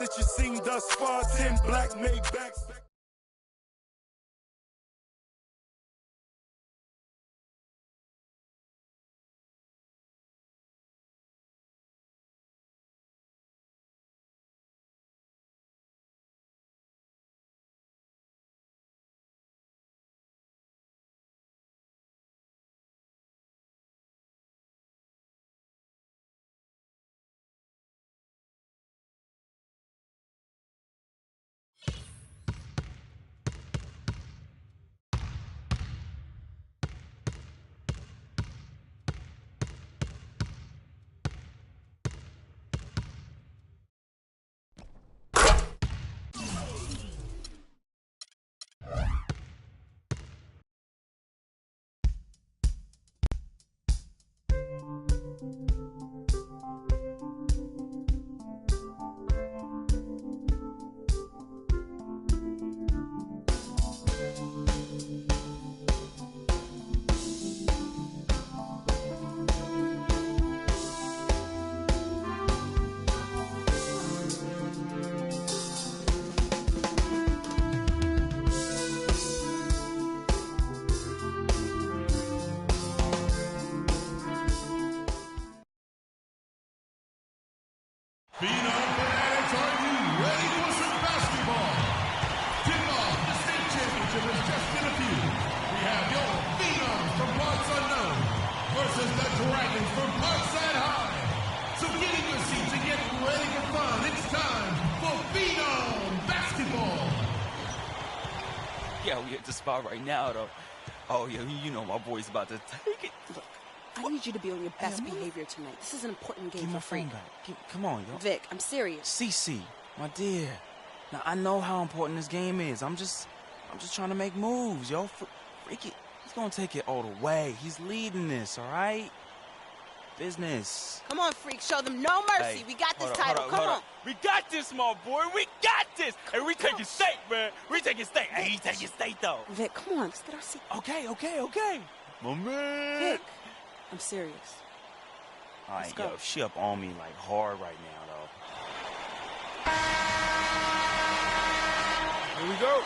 that you've seen thus far. 10 black Maybachs. Phenom fans, are you ready to watch some basketball? Tip-off, the state championship is just in a few. We have your Phenoms from parts unknown versus the Dragons from Parkside High. So get in your seats and get ready for fun. It's time for Phenom basketball. Yeah, we hit the spot right now, though. Oh, yeah, you know my boy's about to take it. Look, I need you to be on your best behavior tonight. This is an important game Give my for Freak. phone back. Come on, yo. Vic, I'm serious. CC, my dear. Now, I know how important this game is. I'm just trying to make moves, yo. Freaky, he's gonna take it all the way. He's leading this, all right? Business. Come on, Freak. Show them no mercy. Hey, We got this hold title. on, Come hold on. on. We got this, my boy. We got this. Hey, we taking state, man. We taking state. Hey, he's taking state, though. Vic, come on. Let's get our seat. Okay. My man. Vic, I'm serious. All Let's right, go. yo, she up on me like hard right now, though. Here we go.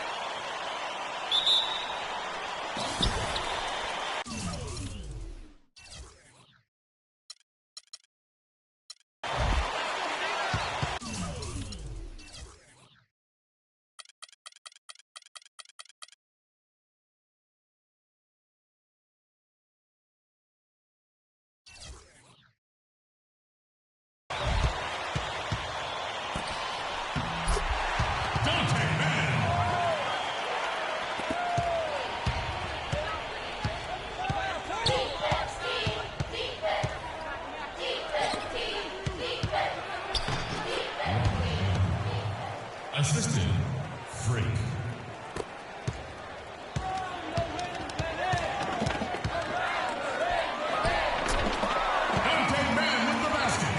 Assistant, Freak. Dante Man with the basket.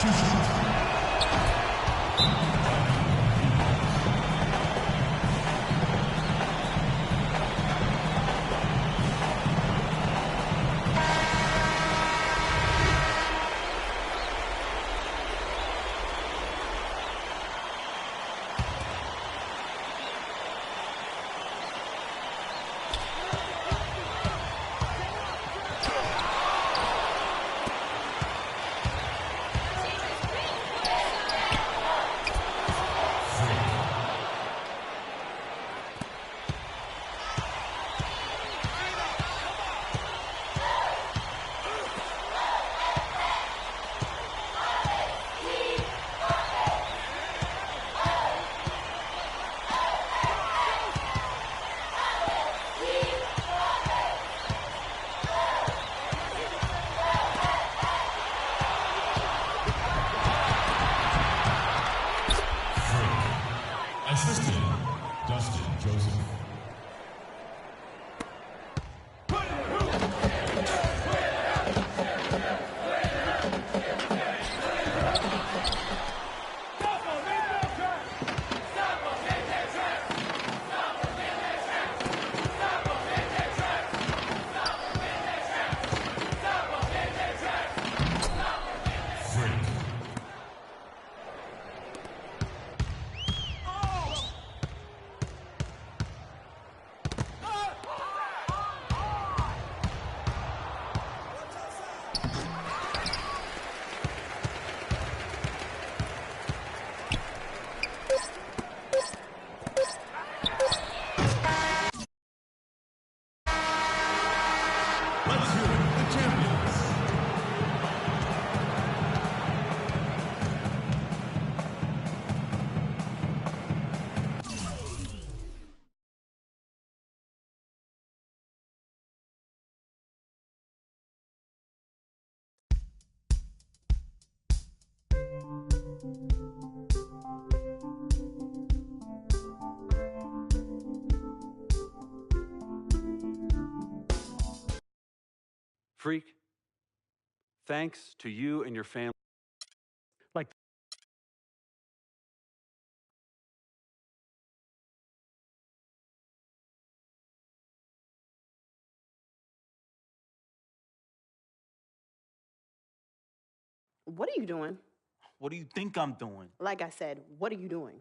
Two shots. Assistant, Dustin Joseph. Let's hear it, the champions. Freak, thanks to you and your family. Like, What are you doing? What do you think I'm doing? Like I said, what are you doing?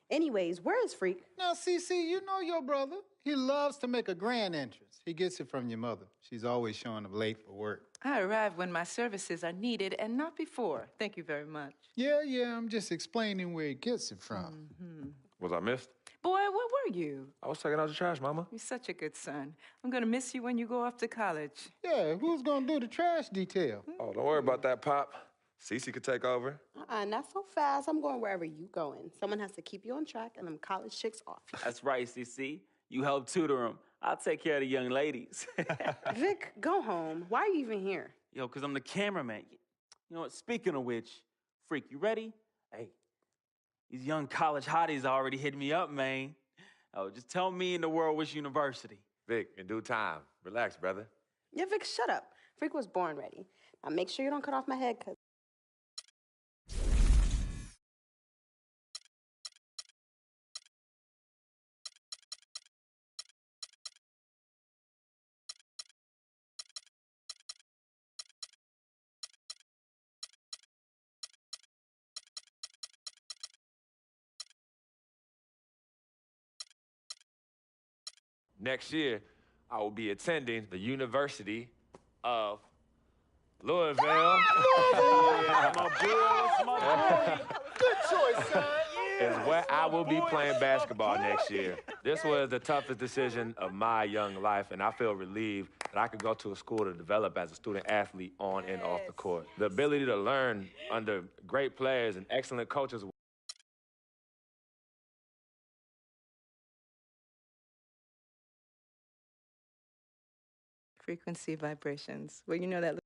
Anyways, where is Freak? Now, CC, you know your brother. He loves to make a grand entrance. He gets it from your mother. She's always showing up late for work. I arrive when my services are needed and not before. Thank you very much. Yeah, I'm just explaining where he gets it from. Was I missed? Boy, where were you? I was taking out the trash, Mama. You're such a good son. I'm going to miss you when you go off to college. Yeah, who's gonna do the trash detail? Oh, don't worry about that, Pop. Cece could take over. Not so fast. I'm going wherever you going. Someone has to keep you on track and them college chicks off. That's right, CC. You help tutor him. I'll take care of the young ladies. Vic, go home. Why are you even here? Yo, because I'm the cameraman. You know what? Speaking of which, Freak, you ready? Hey, these young college hotties already hit me up, man. Oh, just tell me in the world which university. Vic, in due time. Relax, brother. Yeah, Vic, shut up. Freak was born ready. Now make sure you don't cut off my head, because Next year, I will be attending the University of Louisville. Good choice, son. Is where I will be playing basketball next year. This was the toughest decision of my young life, and I feel relieved that I could go to a school to develop as a student athlete on and off the court. The ability to learn under great players and excellent coaches. Frequency vibrations. Well, you know that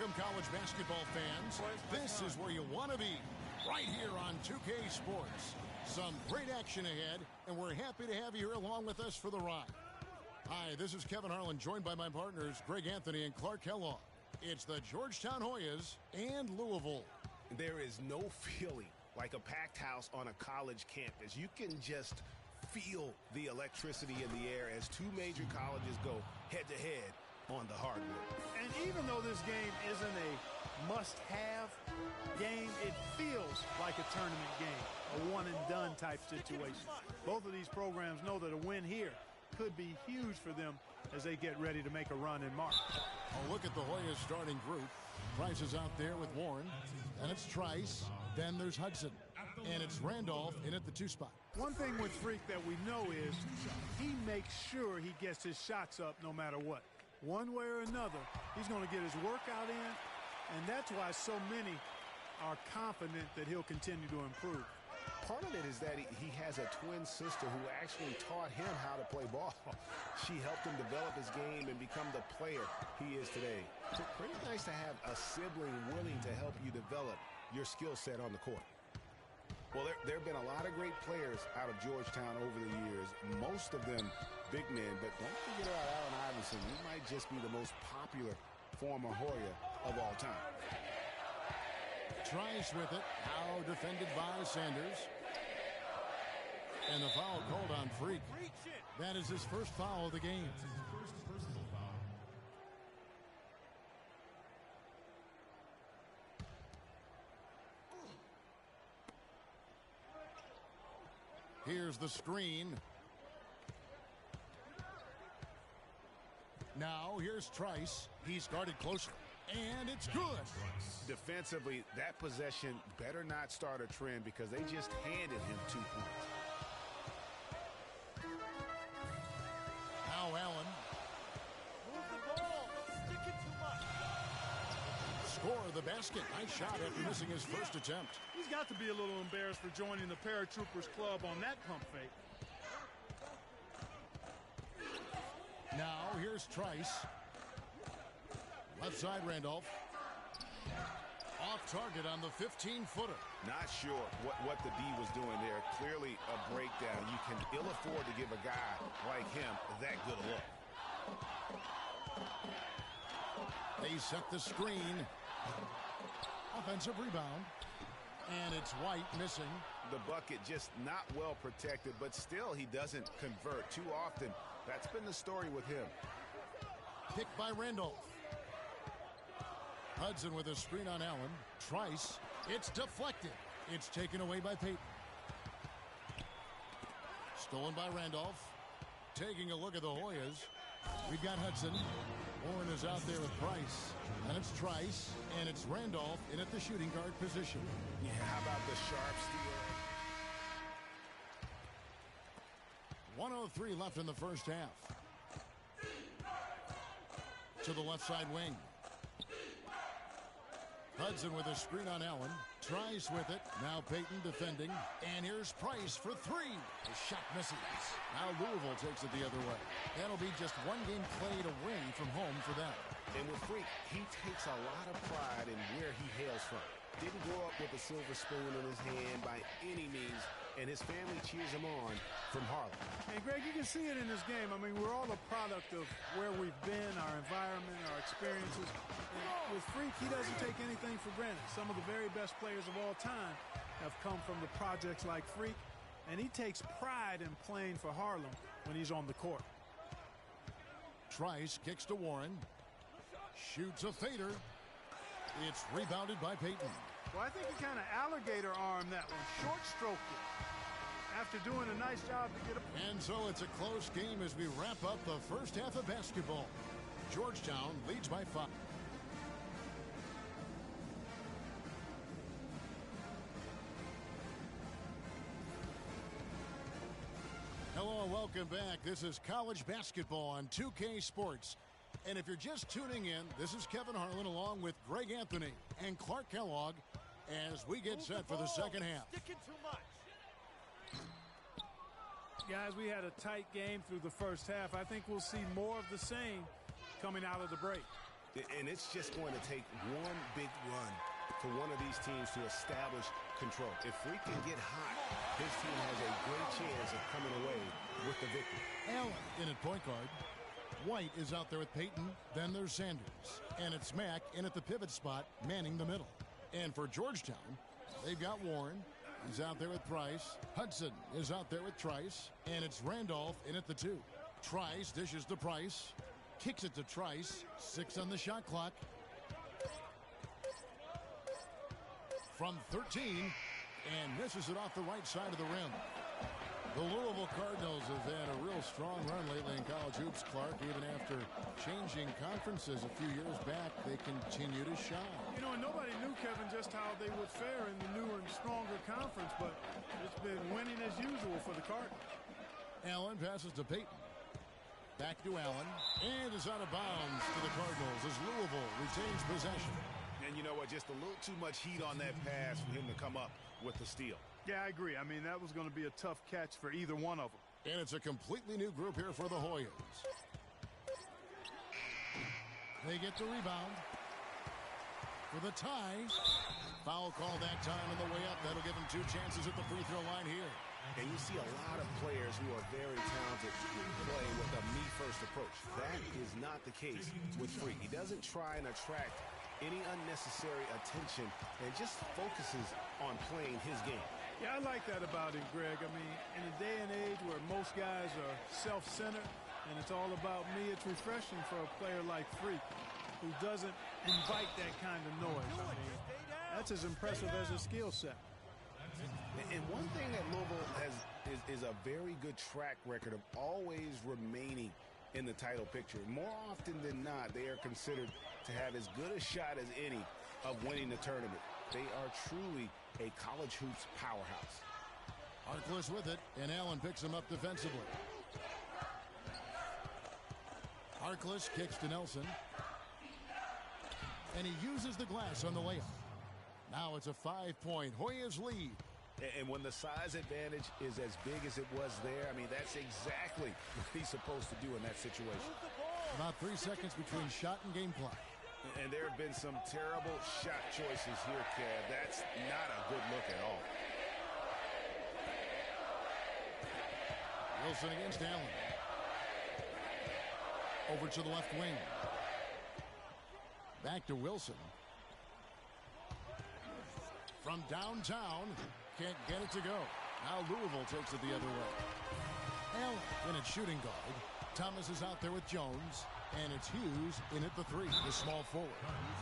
Welcome, college basketball fans. This is where you want to be, right here on 2K Sports. Some great action ahead, and we're happy to have you here along with us for the ride. Hi, this is Kevin Harlan, joined by my partners Greg Anthony and Clark Kellogg. It's the Georgetown Hoyas and Louisville. There is no feeling like a packed house on a college campus. You can just feel the electricity in the air as two major colleges go head-to-head on the hardwood. And even though this game isn't a must-have game, it feels like a tournament game, a one-and-done type situation. Both of these programs know that a win here could be huge for them as they get ready to make a run in March. A look at the Hoyas starting group. Price is out there with Warren, and it's Trice. Then there's Hudson, and it's Randolph in at the 2 spot. One thing with Freak that we know is he makes sure he gets his shots up no matter what. One way or another, he's going to get his workout in, and that's why so many are confident that he'll continue to improve. Part of it is that he has a twin sister who actually taught him how to play ball. She helped him develop his game and become the player he is today. So pretty nice to have a sibling willing to help you develop your skill set on the court. Well, there have been a lot of great players out of Georgetown over the years, most of them big men, but don't forget about Allen Iverson. He might just be the most popular former Hoya of all time. Trice with it, now defended by Sanders. And the foul called on Freak. That is his first foul of the game. Here's the screen. Now here's Trice. He's guarded closer. And it's good. Defensively, that possession better not start a trend because they just handed him 2 points. Now Allen. Move the ball. Stick it too much. Score the basket. Nice shot after missing his first attempt. He's got to be a little embarrassed for joining the Paratroopers Club on that pump fake. Now here's Trice. Left side Randolph. Off target on the 15-footer. Not sure what the D was doing there. Clearly a breakdown. You can ill afford to give a guy like him that good a look. They set the screen. Offensive rebound. And it's White missing. The bucket just not well protected, but still he doesn't convert too often. That's been the story with him. Picked by Randolph. Hudson with a screen on Allen. Trice. It's deflected. It's taken away by Payton. Stolen by Randolph. Taking a look at the Hoyas. We've got Hudson. Warren is out there with Price. And it's Trice. And it's Randolph in at the shooting guard position. Yeah, how about the sharp steal? 1:03 left in the first half. To the left side wing. Hudson with a screen on Allen. Trice with it. Now Payton defending. And here's Price for 3. The shot misses. Now Louisville takes it the other way. That'll be just one game played away from home for them. And with Freak, he takes a lot of pride in where he hails from. Didn't grow up with a silver spoon in his hand by any means, and his family cheers him on from Harlem. And Greg, you can see it in this game. I mean, we're all a product of where we've been, our environment, our experiences. And with Freak, he doesn't take anything for granted. Some of the very best players of all time have come from the projects like Freak, and he takes pride in playing for Harlem when he's on the court. Trice kicks to Warren. Shoots a fader. It's rebounded by Payton. Well, I think he kind of alligator armed that one. Short stroked it after doing a nice job to get up. And so it's a close game as we wrap up the first half of basketball. Georgetown leads by 5. Hello and welcome back. This is college basketball on 2K Sports. And if you're just tuning in, this is Kevin Harlan along with Greg Anthony and Clark Kellogg as we get set for the second half. Guys, we had a tight game through the first half. I think we'll see more of the same coming out of the break. And it's just going to take one big run for one of these teams to establish control. If Freak can get hot, his team has a great chance of coming away with the victory. Allen in at point guard. White is out there with Payton. Then there's Sanders. And it's Mack in at the pivot spot, manning the middle. And for Georgetown, they've got Warren. He's out there with Price. Hudson is out there with Trice. And it's Randolph in at the 2. Trice dishes to Price. Kicks it to Trice. 6 on the shot clock. From 13. And misses it off the right side of the rim. The Louisville Cardinals have had a real strong run lately in college hoops, Clark. Even after changing conferences a few years back, they continue to shine. You know, and nobody knew, Kevin, just how they would fare in the newer and stronger conference, but it's been winning as usual for the Cardinals. Allen passes to Payton. Back to Allen, and is out of bounds to the Cardinals as Louisville retains possession. And you know what? Just a little too much heat on that pass for him to come up with the steal. Yeah, I agree. I mean, that was going to be a tough catch for either one of them. And it's a completely new group here for the Hoyas. They get the rebound. For the tie. Foul call that time on the way up. That'll give them 2 chances at the free throw line here. And you see a lot of players who are very talented play with a me-first approach. That is not the case with Freak. He doesn't try and attract any unnecessary attention and just focuses on playing his game. Yeah, I like that about him, Greg. I mean, in a day and age where most guys are self-centered and it's all about me, it's refreshing for a player like Freak who doesn't invite that kind of noise. I mean, that's as impressive as his skill set. And one thing that Louisville has is a very good track record of always remaining in the title picture. More often than not, they are considered to have as good a shot as any of winning the tournament. They are truly a college hoops powerhouse. Harkless with it, and Allen picks him up defensively. Harkless kicks to Nelson. And he uses the glass on the layup. Now it's a 5-point Hoyas lead. And when the size advantage is as big as it was there, I mean, that's exactly what he's supposed to do in that situation. About 3 seconds between shot and game clock. And there have been some terrible shot choices here, Kev. That's not a good look at all. Wilson against Allen. Over to the left wing. Back to Wilson. From downtown. Can't get it to go. Now Louisville takes it the other way. Allen in at shooting guard. Thomas is out there with Jones. And it's Hughes in at the 3, the small forward.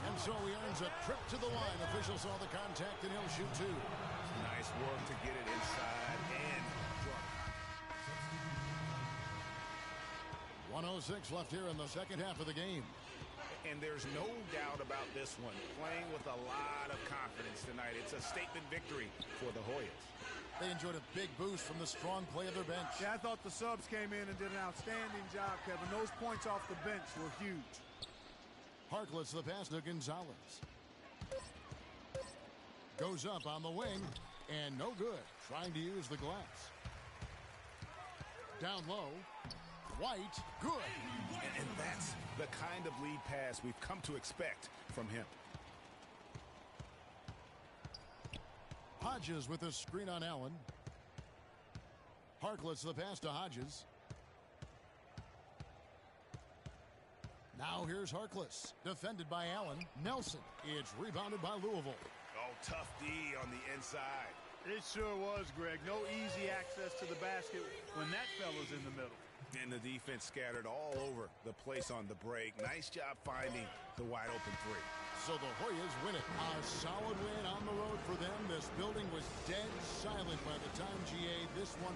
And so he earns a trip to the line. Official saw the contact, and he'll shoot 2. Nice work to get it inside and drop. 1:06 left here in the second half of the game. And there's no doubt about this one. Playing with a lot of confidence tonight. It's a statement victory for the Hoyas. They enjoyed a big boost from the strong play of their bench. Yeah, I thought the subs came in and did an outstanding job, Kevin. Those points off the bench were huge. Harkless the pass to Gonzalez. Goes up on the wing, and no good. Trying to use the glass. Down low. White, good. And that's the kind of lead pass we've come to expect from him. Hodges with a screen on Allen. Harkless the pass to Hodges. Now here's Harkless. Defended by Allen. Nelson. It's rebounded by Louisville. Oh, tough D on the inside. It sure was, Greg. No easy access to the basket when that fella's in the middle. And the defense scattered all over the place on the break. Nice job finding the wide open 3. So the Hoyas win it. A solid win on the road for them. This building was dead silent by the time GA this one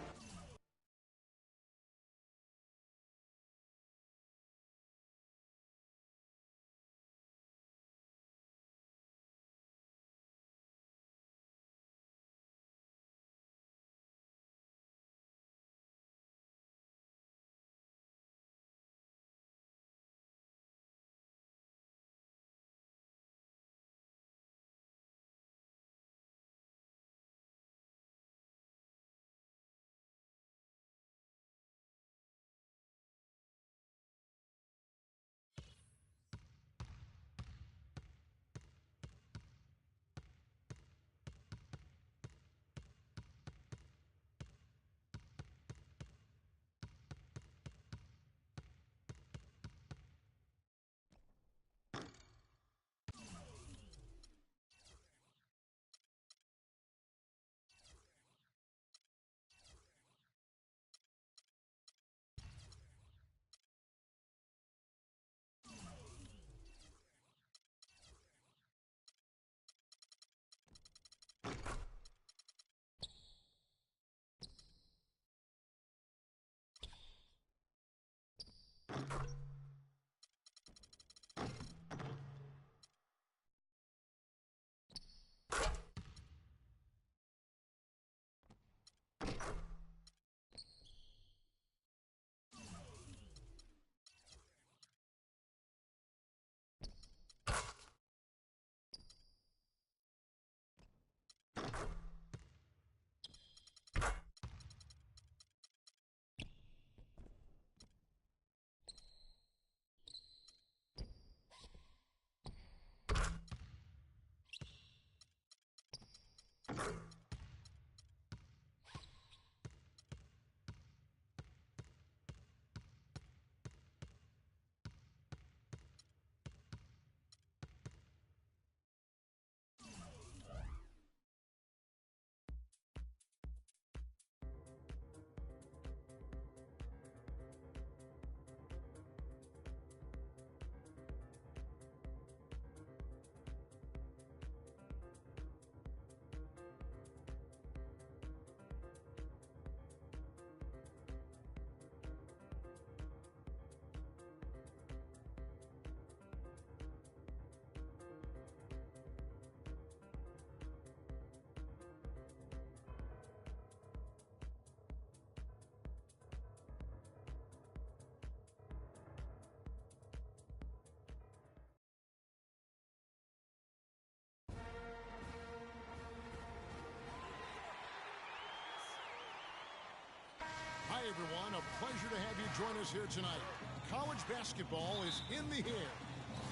everyone. A pleasure to have you join us here tonight. College basketball is in the air,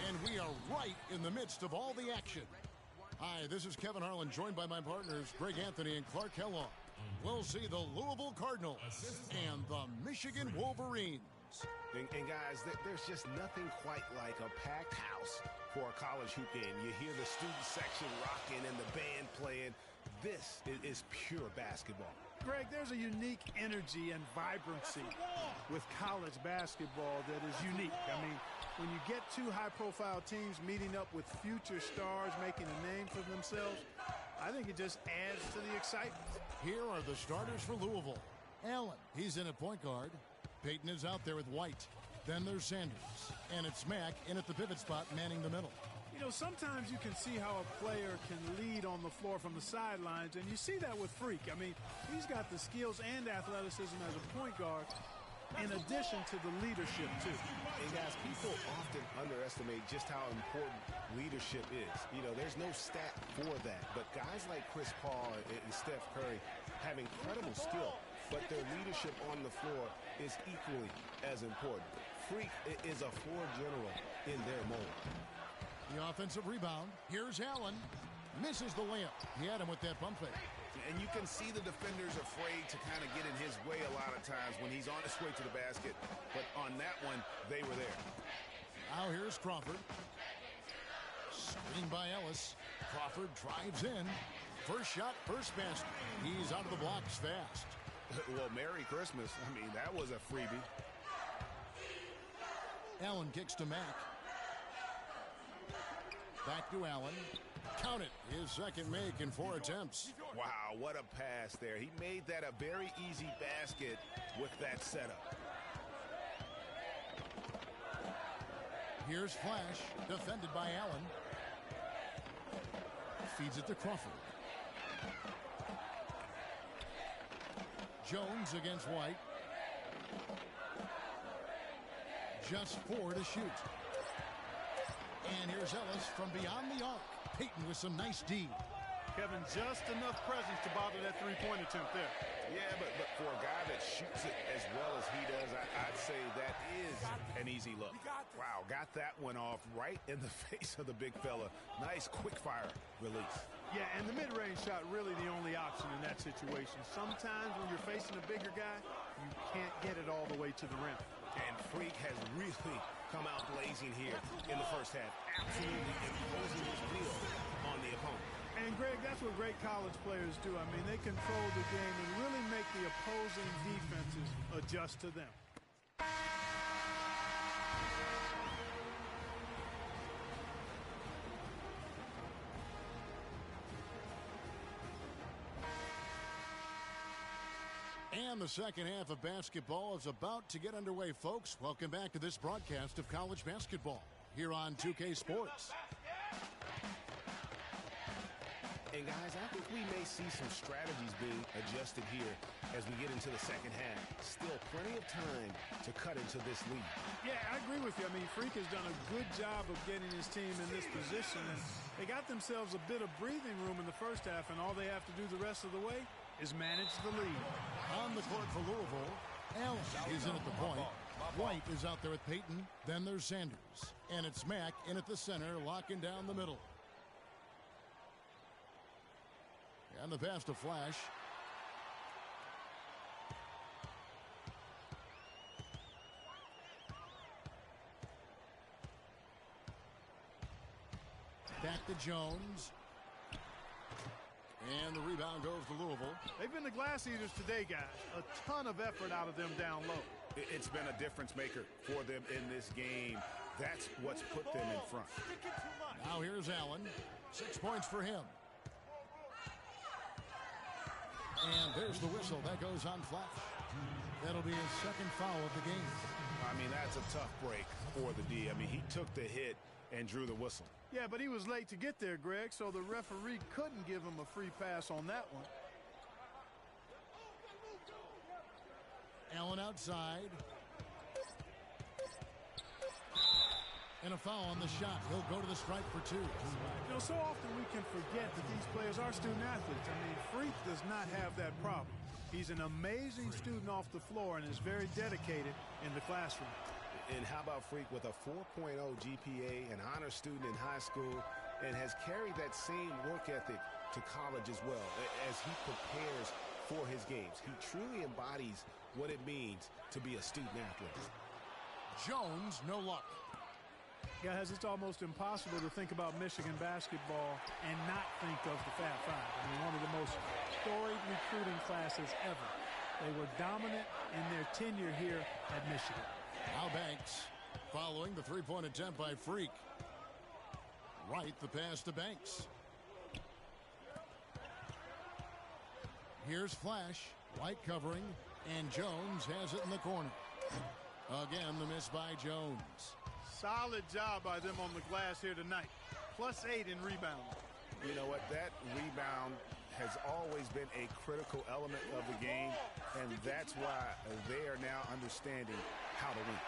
and we are right in the midst of all the action. Hi, this is Kevin Harlan, joined by my partners, Greg Anthony and Clark Kellogg. We'll see the Louisville Cardinals and the Michigan Wolverines. And guys, there's just nothing quite like a packed house for a college hoop game. You hear the student section rocking and the band playing. This is pure basketball. Greg, there's a unique energy and vibrancy with college basketball that is unique. I mean, when you get two high-profile teams meeting up with future stars making a name for themselves, I think it just adds to the excitement. Here are the starters for Louisville. Allen, he's in at point guard. Payton is out there with White. Then there's Sanders. And it's Mack in at the pivot spot, manning the middle. You know, sometimes you can see how a player can lead on the floor from the sidelines, and you see that with Freak. I mean, he's got the skills and athleticism as a point guard, in addition to the leadership, too. And guys, people often underestimate just how important leadership is. You know, there's no stat for that, but guys like Chris Paul and Steph Curry have incredible skill, but their leadership on the floor is equally as important. Freak is a floor general in their mold. The offensive rebound. Here's Allen. Misses the layup. He had him with that pump fake. And you can see the defenders afraid to kind of get in his way a lot of times when he's on his way to the basket. But on that one, they were there. Now here's Crawford. Screen by Ellis. Crawford drives in. First shot, first basket. He's out of the blocks fast. Well, Merry Christmas. I mean, that was a freebie. Allen kicks to Mack. Back to Allen. Count it. His second make in 4 attempts. Wow, what a pass there. He made that a very easy basket with that setup. Here's Flash, defended by Allen. Feeds it to Crawford. Jones against White. Just 4 to shoot. And here's Ellis from beyond the arc. Payton with some nice D. Kevin, just enough presence to bother that three-point attempt there. Yeah, but for a guy that shoots it as well as he does, I'd say that is an easy look. Wow, got that one off right in the face of the big fella. Nice quick-fire release. Yeah, and the mid-range shot really the only option in that situation. Sometimes when you're facing a bigger guy, you can't get it all the way to the rim. And Freak has really come out blazing here in the first half. Absolutely imposing his will on the opponent. And, Greg, that's what great college players do. I mean, they control the game and really make the opposing defenses adjust to them. And the second half of basketball is about to get underway, folks. Welcome back to this broadcast of college basketball here on 2K Sports. And guys, I think we may see some strategies being adjusted here as we get into the second half. Still plenty of time to cut into this lead. Yeah, I agree with you. I mean, Freak has done a good job of getting his team in this position. And they got themselves a bit of breathing room in the first half, and all they have to do the rest of the way is manage the lead. On the court for Louisville, Allen is in at the point. White is out there with Payton. Then there's Sanders. And it's Mack in at the center, locking down the middle. And the pass to Flash. Back to Jones. And the rebound goes to Louisville. They've been the glass eaters today, guys. A ton of effort out of them down low. It's been a difference maker for them in this game. That's what's put them in front. Now here's Allen. 6 points for him. And there's the whistle. That goes on Flash. That'll be his second foul of the game. I mean, that's a tough break for the D. I mean, he took the hit and drew the whistle. Yeah, but he was late to get there, Greg, so the referee couldn't give him a free pass on that one. Allen outside. And a foul on the shot. He'll go to the stripe for 2. You know, so often we can forget that these players are student athletes. I mean, Freak does not have that problem. He's an amazing student off the floor and is very dedicated in the classroom. And how about Freak with a 4.0 GPA, an honor student in high school, and has carried that same work ethic to college as well as he prepares for his games. He truly embodies what it means to be a student athlete. Jones, no luck. Guys, it's almost impossible to think about Michigan basketball and not think of the Fab Five. I mean, one of the most storied recruiting classes ever. They were dominant in their tenure here at Michigan. Now Banks following the three-point attempt by Freak. Right, the pass to Banks. Here's Flash, White covering, and Jones has it in the corner. Again, the miss by Jones. Solid job by them on the glass here tonight. +8 in rebounding. You know what? That rebound has always been a critical element of the game, and that's why they are now understanding how to win.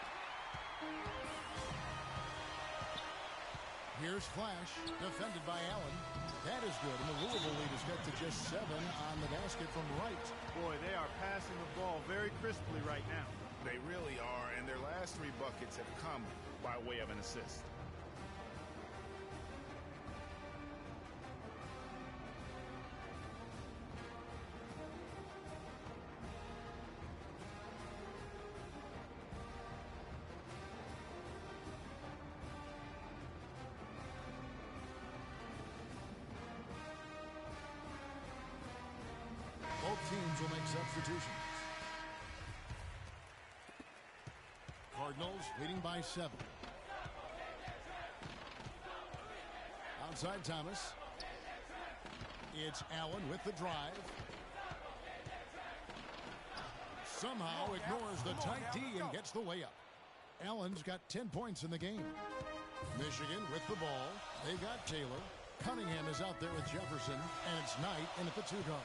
Here's Flash, defended by Allen. That is good, and the Louisville lead is cut to just 7 on the basket from Wright. Boy, they are passing the ball very crisply right now. They really are, and their last 3 buckets have come by way of an assist. Both teams will make substitutions. Cardinals leading by 7. Outside Thomas. It's Allen with the drive. Somehow ignores the tight D and gets the layup. Allen's got 10 points in the game. Michigan with the ball. They got Taylor. Cunningham is out there with Jefferson, and it's Knight in at the 2 guard.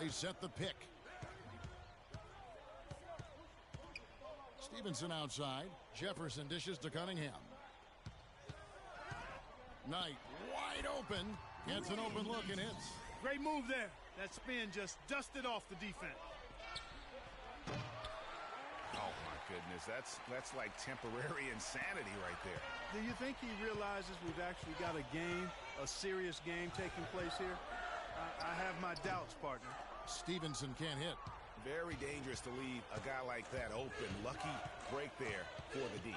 They set the pick. Stevenson outside. Jefferson dishes to Cunningham. Knight wide open. Gets an open look and hits. Great move there. That spin just dusted off the defense. Oh, my goodness. That's like temporary insanity right there. Do you think he realizes we've actually got a game, a serious game taking place here? I have my doubts, partner. Stevenson can't hit. Very dangerous to leave a guy like that open. Lucky break there for the D.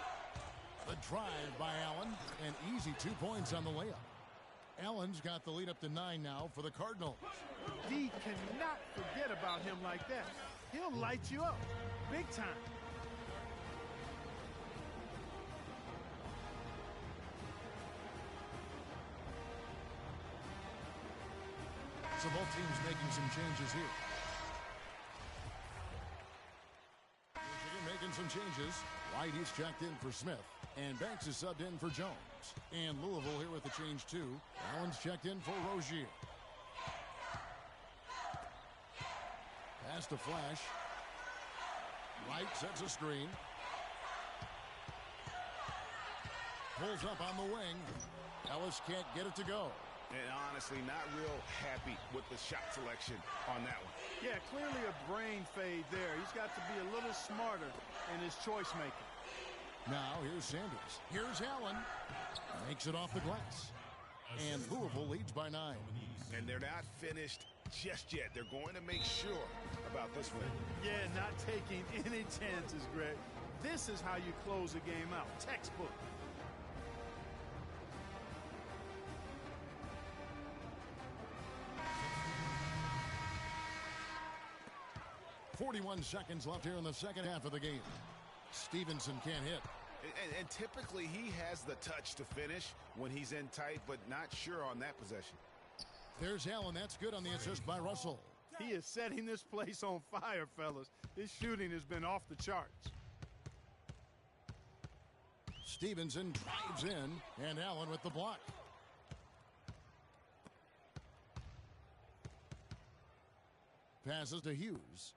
The drive by Allen, and easy 2 points on the layup. Allen's got the lead up to 9 now for the Cardinals. D cannot forget about him like that. He'll light you up big time. So both teams making some changes here. Michigan making some changes. White, he's checked in for Smith. And Banks is subbed in for Jones. And Louisville here with the change too. Allen's checked in for Rozier. Pass to Flash. White sets a screen. Pulls up on the wing. Ellis can't get it to go. And honestly, not real happy with the shot selection on that one. Yeah, clearly a brain fade there. He's got to be a little smarter in his choice making. Now here's Sanders. Here's Allen. Makes it off the glass. And Louisville leads by 9. And they're not finished just yet. They're going to make sure about this win. Yeah, not taking any chances, Greg. This is how you close a game out. Textbook. .41 seconds left here in the second half of the game. Stevenson can't hit. And typically he has the touch to finish when he's in tight, but not sure on that possession. There's Allen. That's good on the assist by Russell. He is setting this place on fire, fellas. His shooting has been off the charts. Stevenson drives in, and Allen with the block. Passes to Hughes.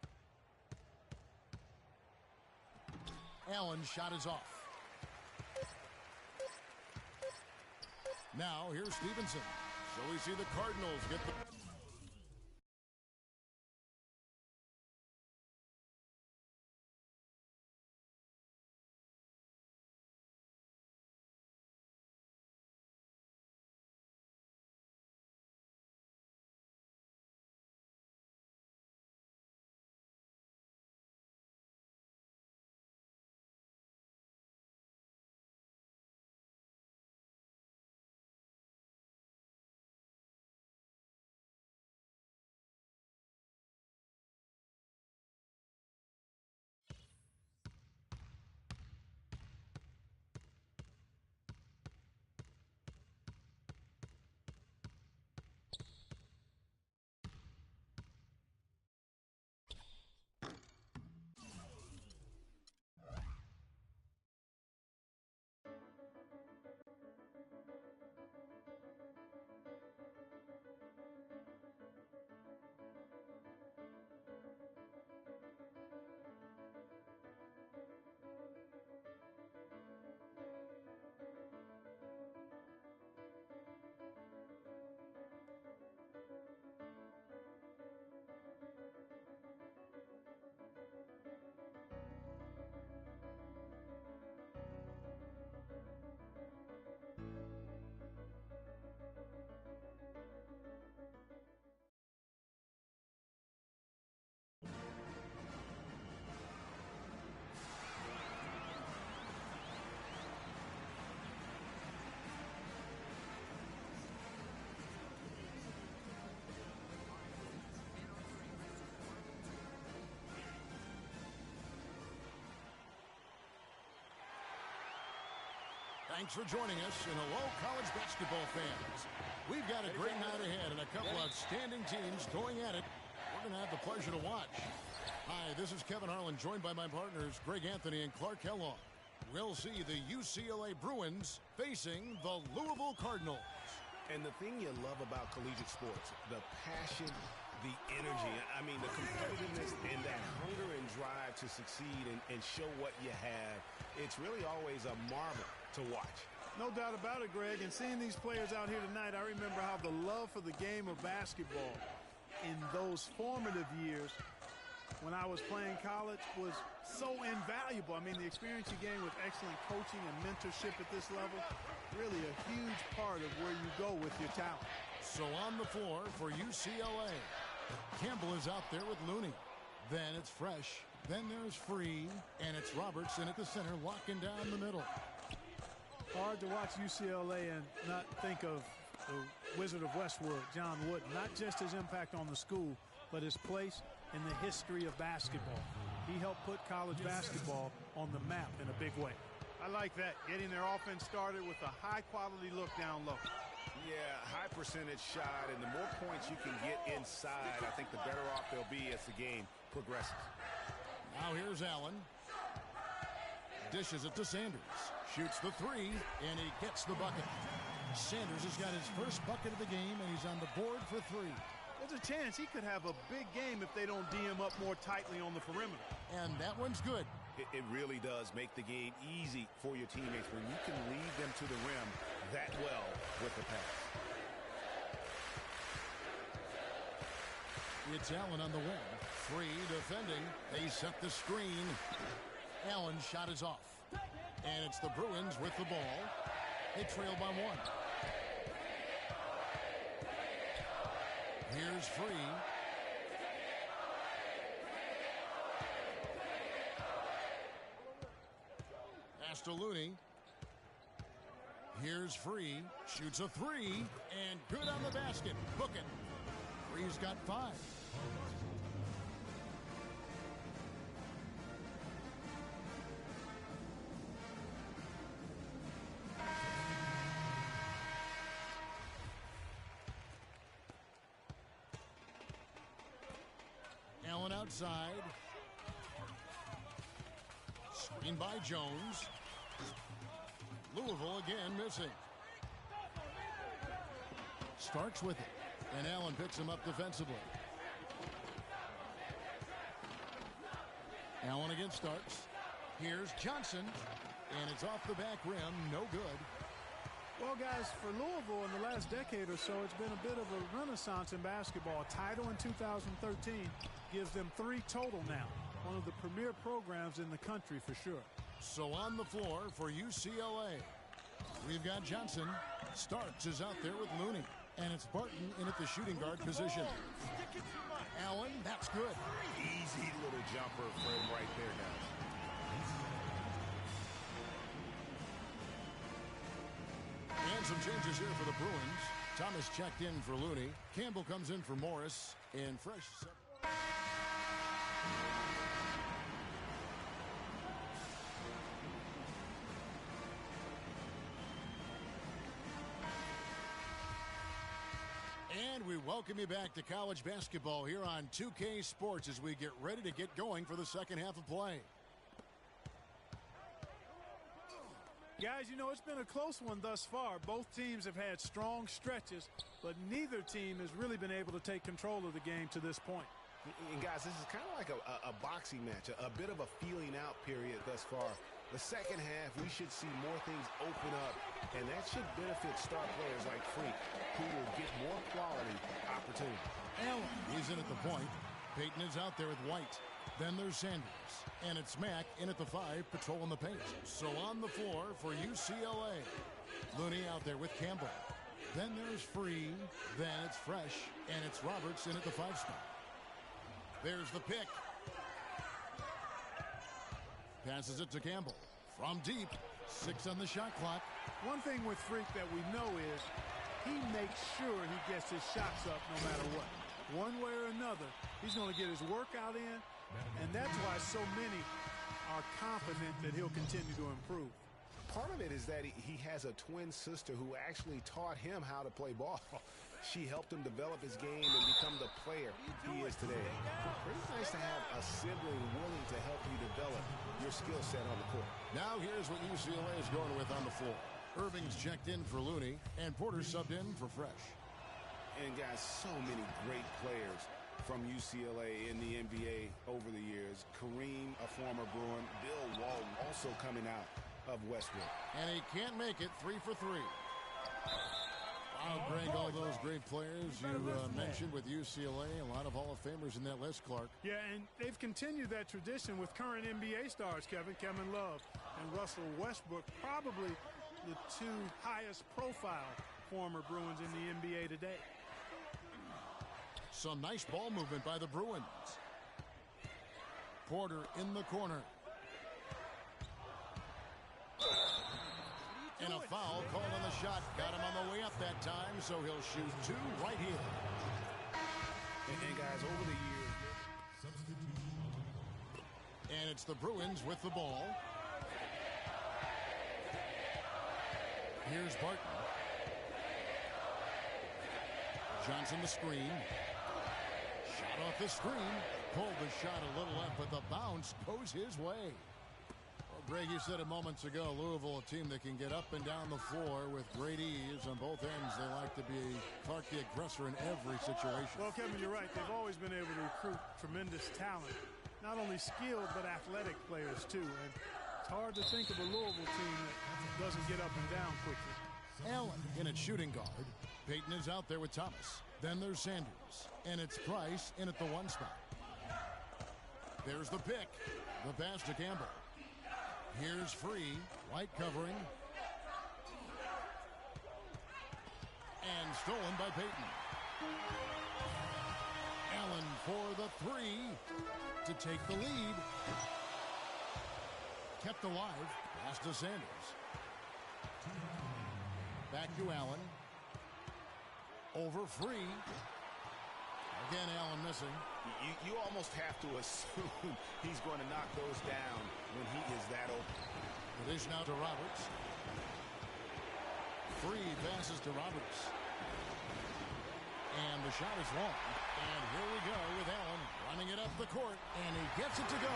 Allen's shot is off. Now here's Stevenson. So we see the Cardinals get the Thanks for joining us, and hello, college basketball fans. We've got a great night ahead and a couple of outstanding teams going at it. We're going to have the pleasure to watch. Hi, this is Kevin Harlan, joined by my partners Greg Anthony and Clark Kellogg. We'll see the UCLA Bruins facing the Louisville Cardinals. And the thing you love about collegiate sports, the passion, the energy, I mean, the competitiveness and that hunger and drive to succeed and show what you have, it's really always a marvel to watch. No doubt about it, Greg. And seeing these players out here tonight, I remember how the love for the game of basketball in those formative years when I was playing college was so invaluable. I mean, the experience you gain with excellent coaching and mentorship at this level, really a huge part of where you go with your talent. So on the floor for UCLA, Campbell is out there with Looney. Then it's Fresh. Then there's Free. And it's Robertson at the center, locking down the middle. Hard to watch UCLA and not think of the Wizard of Westwood, John Wooden. Not just his impact on the school, but his place in the history of basketball. He helped put college basketball on the map in a big way. I like that, getting their offense started with a high-quality look down low. Yeah, high percentage shot, and the more points you can get inside, I think the better off they'll be as the game progresses. Now here's Allen. Dishes it to Sanders. Shoots the three, and he gets the bucket. Sanders has got his first bucket of the game, and he's on the board for three. There's a chance he could have a big game if they don't D him up more tightly on the perimeter. And that one's good. It really does make the game easy for your teammates when you can lead them to the rim that well with the pass. It's Allen on the wing. Free defending. They set the screen. Allen's shot is off. And it's the Bruins with the ball. They trail by one. Here's Free. Pass to Looney. Here's Free. Shoots a three. And good on the basket. Book it. Free's got 5. Allen outside. Screen by Jones. Louisville again missing. Starks with it. And Allen picks him up defensively. Allen against Starks. Here's Johnson. And it's off the back rim. No good. Well, guys, for Louisville in the last decade or so, it's been a bit of a renaissance in basketball. A title in 2013 gives them 3 total now. One of the premier programs in the country for sure. So on the floor for UCLA, we've got Johnson. Starks is out there with Looney. And it's Barton in at the shooting guard position. Allen, that's good. Easy little jumper for him right there, guys. And some changes here for the Bruins. Thomas checked in for Looney. Campbell comes in for Morris. And Fresh. And we welcome you back to college basketball here on 2K Sports as we get ready to get going for the second half of play. Guys, you know, it's been a close one thus far. Both teams have had strong stretches, but neither team has really been able to take control of the game to this point. And guys, this is kind of like a boxing match, a bit of a feeling out period thus far. The second half, we should see more things open up, and that should benefit star players like Freak, who will get more quality opportunity. Allen, he's in at the point. Payton is out there with White. Then there's Sanders. And it's Mack in at the 5, patrolling the paint. So on the floor for UCLA. Looney out there with Campbell. Then there's Free. Then it's Fresh. And it's Roberts in at the 5 spot. There's the pick. Passes it to Campbell. From deep. 6 on the shot clock. One thing with Freak that we know is he makes sure he gets his shots up no matter what. One way or another, he's going to get his workout in, and that's why so many are confident that he'll continue to improve. Part of it is that he has a twin sister who actually taught him how to play ball. She helped him develop his game and become the player he is today. Pretty nice to have a sibling willing to help you develop your skill set on the court. Now here's what UCLA is going with on the floor. Irving's checked in for Looney, and Porter subbed in for Fresh. And guys, so many great players from UCLA in the NBA over the years. Kareem, a former Bruin. Bill Walton also coming out of Westwood. And he can't make it 3 for 3. Wow, Greg, all those great players you mentioned with UCLA. A lot of Hall of Famers in that list, Clark. Yeah, and they've continued that tradition with current NBA stars, Kevin Love and Russell Westbrook, probably the two highest profile former Bruins in the NBA today. Some nice ball movement by the Bruins. Porter in the corner. And a foul called on the shot. Got him on the way up that time, so he'll shoot 2 right here. And guys, over the years. And it's the Bruins with the ball. Here's Barton. Johnson the screen. Shot off the screen. Pulled the shot a little left, but the bounce goes his way. Well, Greg, you said it moments ago, Louisville, a team that can get up and down the floor with great ease on both ends. They like to be Clark the aggressor in every situation. Well, Kevin, you're right. They've always been able to recruit tremendous talent. Not only skilled, but athletic players, too. And it's hard to think of a Louisville team that doesn't get up and down quickly. Allen in at shooting guard. Payton is out there with Thomas. Then there's Sanders. And it's Price in at the 1 spot. There's the pick. The pass to Campbell. Here's Free. White covering. And stolen by Payton. Allen for the 3 to take the lead. Kept alive. Pass to Sanders. Back to Allen. Over Free. Again, Allen missing. You almost have to assume he's going to knock those down when he is that open. The dish now to Roberts. Free passes to Roberts. And the shot is long. And here we go with Allen running it up the court. And he gets it to go.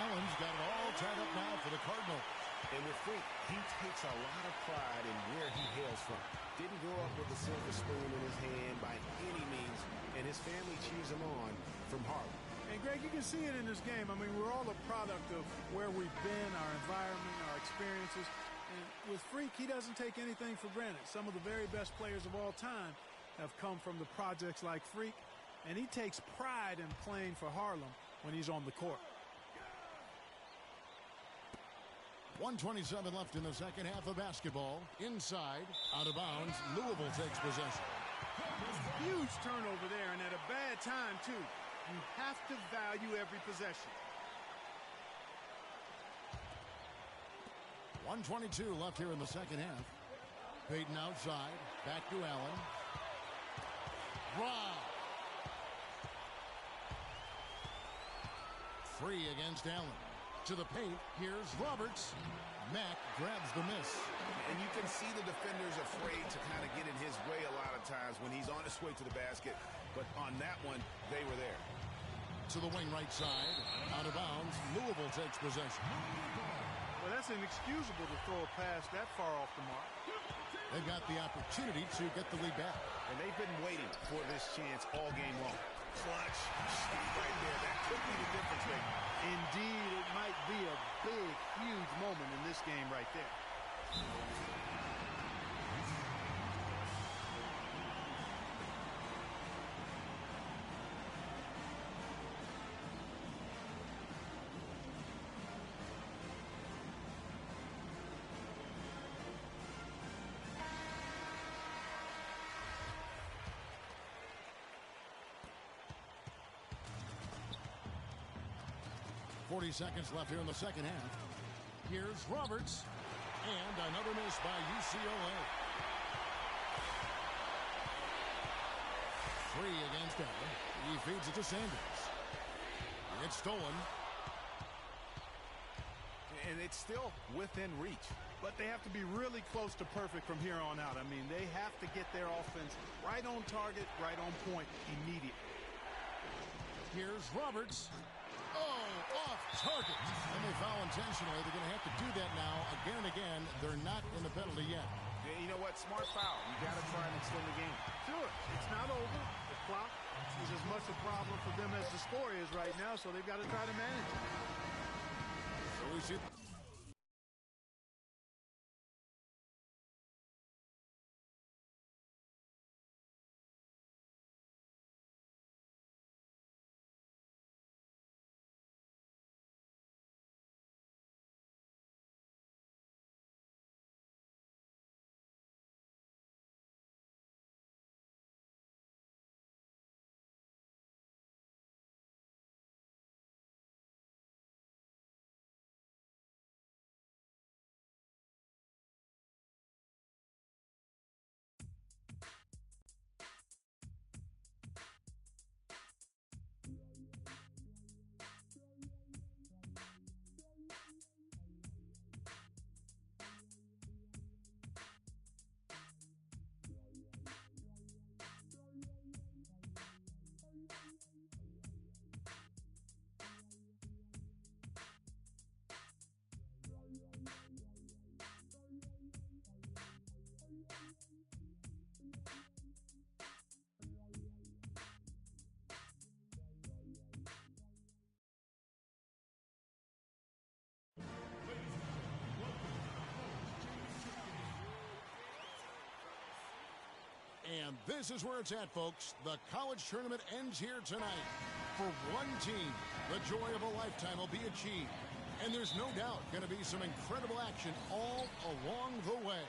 Allen's got it all tied up now for the Cardinals. And with Free, he takes a lot of pride in where he hails from. Didn't grow up with a silver spoon in his hand by any means, and his family cheers him on from Harlem. And Greg, you can see it in this game. I mean, we're all a product of where we've been, our environment, our experiences. And with Freak, he doesn't take anything for granted. Some of the very best players of all time have come from the projects like Freak, and he takes pride in playing for Harlem when he's on the court. 1:27 left in the second half of basketball. Inside, out of bounds, Louisville takes possession. Huge turnover there, and at a bad time, too. You have to value every possession. 1:22 left here in the second half. Payton outside, back to Allen. Rob. Free against Allen. To the paint, here's Roberts. Mack grabs the miss. And you can see the defenders afraid to kind of get in his way a lot of times when he's on his way to the basket. But on that one, they were there. To the wing right side. Out of bounds. Louisville takes possession. Well, that's inexcusable to throw a pass that far off the mark. They've got the opportunity to get the lead back. And they've been waiting for this chance all game long. Clutch shot right there. That could be the difference maker. Indeed, it might be a big, huge moment in this game right there. .40 seconds left here in the second half. Here's Roberts. And another miss by UCLA. Free against Allen. He feeds it to Sanders. It's stolen. and it's still within reach. But they have to be really close to perfect from here on out. I mean, they have to get their offense right on target, right on point immediately. Here's Roberts. Oh, off target. And they foul intentionally. They're going to have to do that now again and again. They're not in the penalty yet. Yeah, you know what? Smart foul. You got to try and extend the game. Sure, it's not over. The clock is as much a problem for them as the score is right now, so they've got to try to manage it. So we see. And this is where it's at, folks. The college tournament ends here tonight. For one team, the joy of a lifetime will be achieved. And there's no doubt going to be some incredible action all along the way.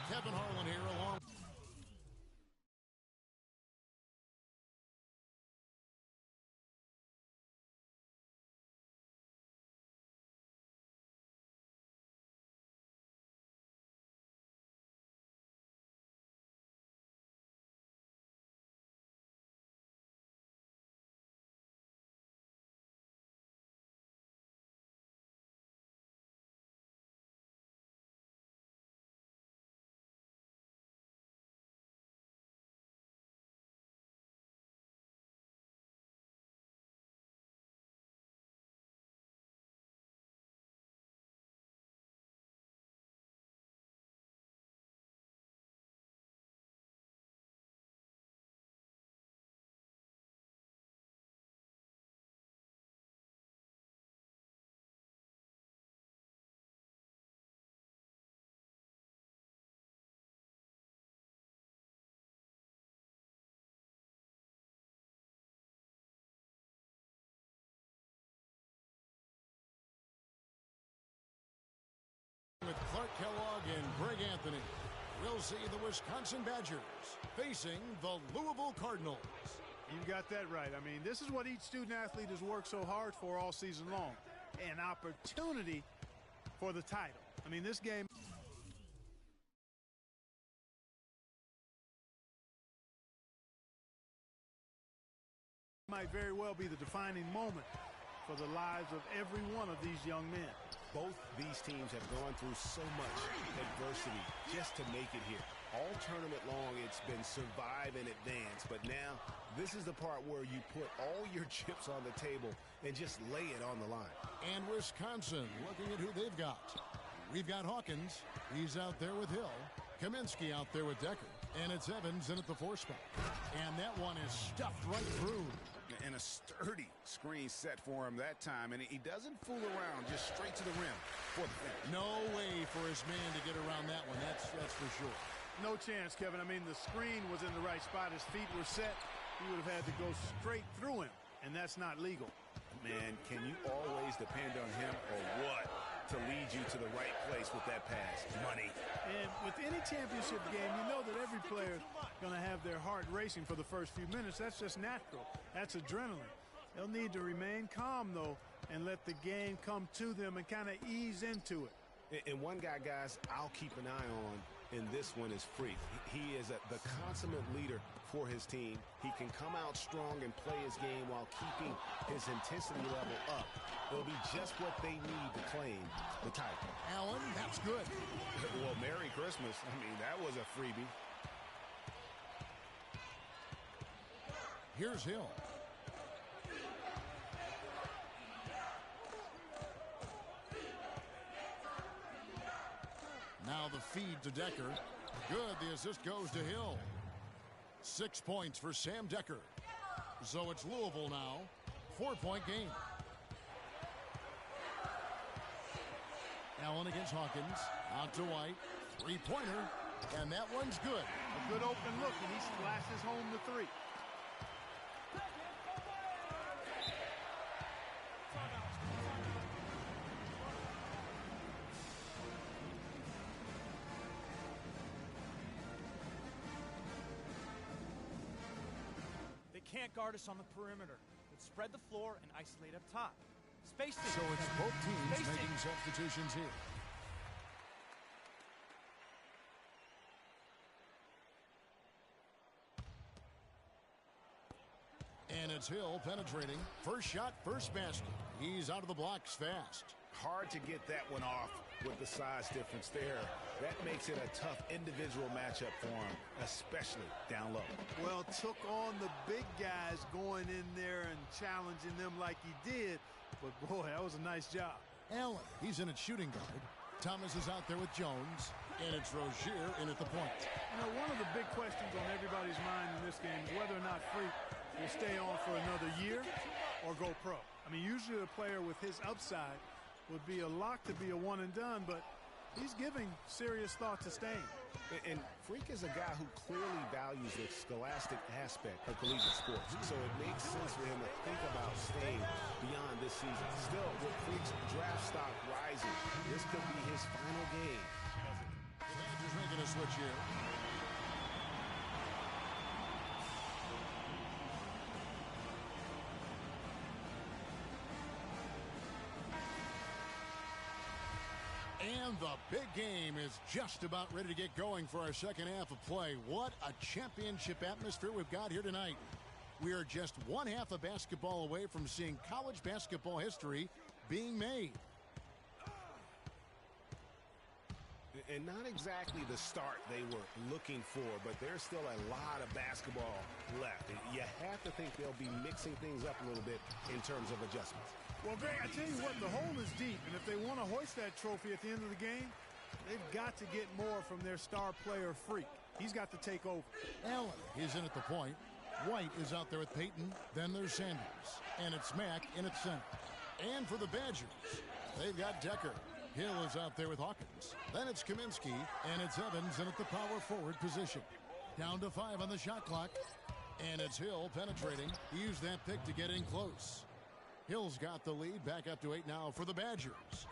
Kevin Harlan here along. With Clark Kellogg and Greg Anthony, we'll see the Wisconsin Badgers facing the Louisville Cardinals. You got that right. I mean, this is what each student athlete has worked so hard for all season long. An opportunity for the title. I mean, this game might very well be the defining moment for the lives of every one of these young men. Both these teams have gone through so much adversity just to make it here. All tournament long, it's been survive and advance. But now, this is the part where you put all your chips on the table and just lay it on the line. And Wisconsin looking at who they've got. We've got Hawkins. He's out there with Hill. Kaminsky out there with Decker. And it's Evans in at the 4 spot. And that one is stuffed right through. And a sturdy screen set for him that time. And he doesn't fool around, just straight to the rim for the finish. No way for his man to get around that one. That's for sure. No chance, Kevin. I mean, the screen was in the right spot. His feet were set. He would have had to go straight through him, and that's not legal. Man, can you always depend on him or what to lead you to the right place with that pass? Money. And with any championship game, you know that every player is going to have their heart racing for the first few minutes. That's just natural. That's adrenaline. They'll need to remain calm, though, and let the game come to them and kind of ease into it. And one guy, guys, I'll keep an eye on in this one is Freak. He is the consummate leader for his team. He can come out strong and play his game while keeping his intensity level up. It'll be just what they need to claim the title. Allen, that's good. Well, Merry Christmas. I mean, that was a freebie. Here's Hill. Now the feed to Decker. Good. The assist goes to Hill. 6 points for Sam Decker. So it's Louisville now. 4-point game. Allen against Hawkins. Out to White. Three-pointer. And that one's good. A good open look, and he splashes home the three. Can't guard us on the perimeter. Let's spread the floor and isolate up top. Spacing. So it's both teams making substitutions here. And it's Hill penetrating. First shot, first basket. He's out of the blocks fast. Hard to get that one off with the size difference there. That makes it a tough individual matchup for him, especially down low. Well, took on the big guys going in there and challenging them like he did. But, boy, that was a nice job. Allen, he's in at shooting guard. Thomas is out there with Jones. And it's Rozier in at the point. You know, one of the big questions on everybody's mind in this game is whether or not Freak will stay on for another year or go pro. I mean, usually a player with his upside would be a lock to be a one and done, but he's giving serious thought to staying. And Freak is a guy who clearly values the scholastic aspect of collegiate sports, so it makes sense for him to think about staying beyond this season. Still, with Freak's draft stock rising, this could be his final game. Just making a switch here. And the big game is just about ready to get going for our second half of play. What a championship atmosphere we've got here tonight. We are just one half of basketball away from seeing college basketball history being made. And not exactly the start they were looking for, but there's still a lot of basketball left. And you have to think they'll be mixing things up a little bit in terms of adjustments. Well, Greg, I tell you what, the hole is deep, and if they want to hoist that trophy at the end of the game, they've got to get more from their star player, Freak. He's got to take over. Allen is in at the point. White is out there with Payton. Then there's Sanders. And it's Mack in at center. And for the Badgers, they've got Decker. Hill is out there with Hawkins. Then it's Kaminsky, and it's Evans in at the power forward position. Down to 5 on the shot clock. And it's Hill penetrating. He used that pick to get in close. Hill's got the lead, back up to 8 now for the Badgers.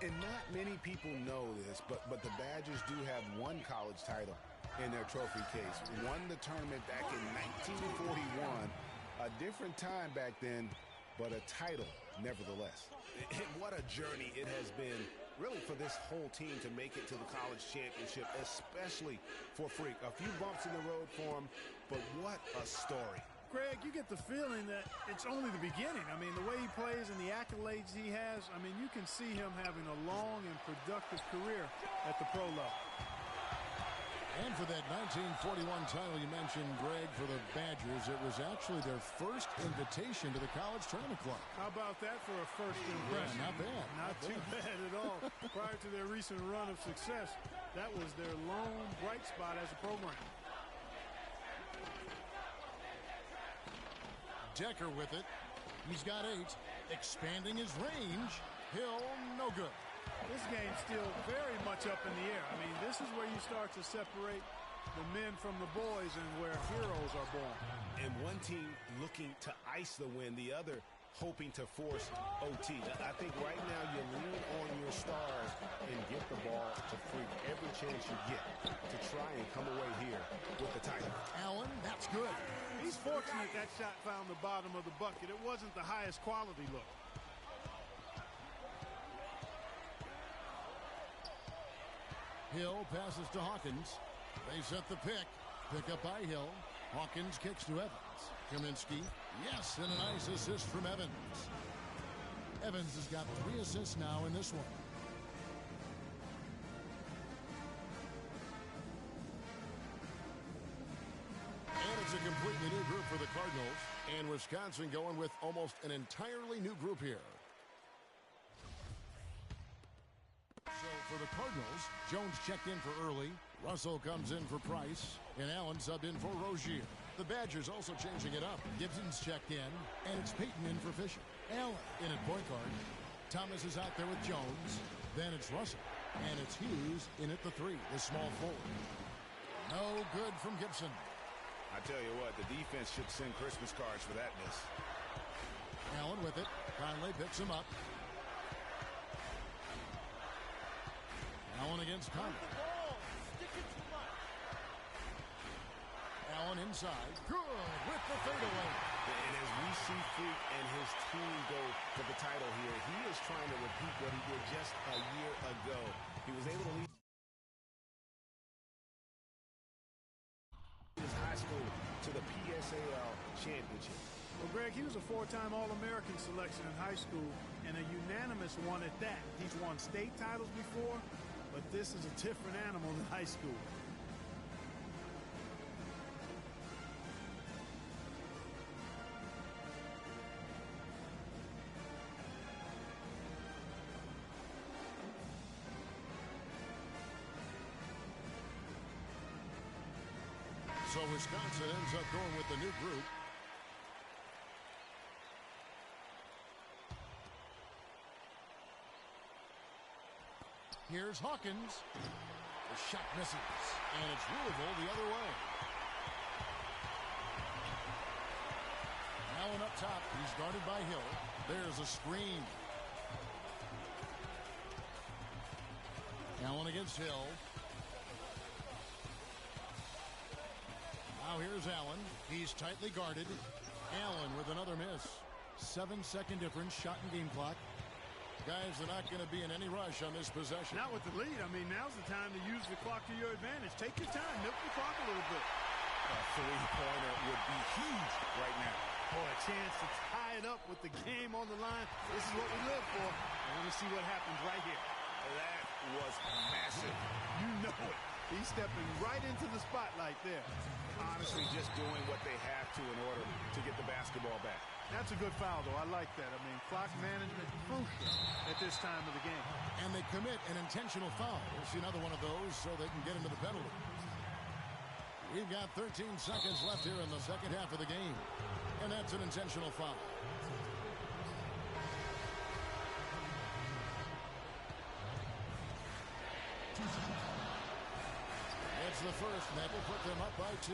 And not many people know this, but the Badgers do have one college title in their trophy case. Won the tournament back in 1941. A different time back then, but a title nevertheless. And what a journey it has been, really, for this whole team to make it to the college championship, especially for Freak. A few bumps in the road for him, but what a story. Greg, you get the feeling that it's only the beginning. I mean, the way he plays and the accolades he has, I mean, you can see him having a long and productive career at the pro level. And for that 1941 title you mentioned, Greg, for the Badgers, it was actually their first invitation to the College Tournament Club. How about that for a first impression? Yeah, not bad. Not too bad at all. Prior to their recent run of success, that was their lone bright spot as a program. Decker with it. He's got 8. Expanding his range. Hill, no good. This game's still very much up in the air. I mean, this is where you start to separate the men from the boys and where heroes are born. And one team looking to ice the win, the other hoping to force OT. I think right now you lean on your stars and get the ball to Freak every chance you get to try and come away here with the title. Allen, that's good. He's fortunate that shot found the bottom of the bucket. It wasn't the highest quality look. Hill passes to Hawkins. They set the pick. Pick up by Hill. Hawkins kicks to Evans. Kaminsky. Yes, and a nice assist from Evans. Evans has got 3 assists now in this one. And it's a completely new group for the Cardinals. And Wisconsin going with almost an entirely new group here. So for the Cardinals, Jones checked in for Early. Russell comes in for Price. And Allen subbed in for Rozier. The Badgers also changing it up. Gibson's checked in. And it's Peyton in for Fisher. Allen in at point guard. Thomas is out there with Jones. Then it's Russell. And it's Hughes in at the 3, the small forward. No good from Gibson. I tell you what, the defense should send Christmas cards for that miss. Allen with it. Conley picks him up. Allen against Conley. Allen inside. Good with the fadeaway. And as we see Freak and his team go for the title here, he is trying to repeat what he did just a year ago. He was able to lead his high school to the PSAL championship. Well, Greg, he was a 4-time All-American selection in high school and a unanimous one at that. He's won state titles before, but this is a different animal than high school. So Wisconsin ends up going with the new group. Here's Hawkins. The shot misses. And it's Louisville the other way. Allen up top. He's guarded by Hill. There's a screen. Allen against Hill. Now here's Allen. He's tightly guarded. Allen with another miss. 7-second difference. Shot and game clock. Guys, they're not going to be in any rush on this possession. Not with the lead. I mean, now's the time to use the clock to your advantage. Take your time. Milk the clock a little bit. A three-pointer would be huge right now. Boy, a chance to tie it up with the game on the line. This is what we live for. I want to see what happens right here. That was massive. You know it. He's stepping right into the spotlight there. Honestly, just doing what they have to in order to get the basketball back. That's a good foul, though. I like that. I mean, clock management crucial at this time of the game. And they commit an intentional foul. We'll see another one of those so they can get into the penalty. We've got 13 seconds left here in the second half of the game. And that's an intentional foul. It's the first, and that will put them up by 2.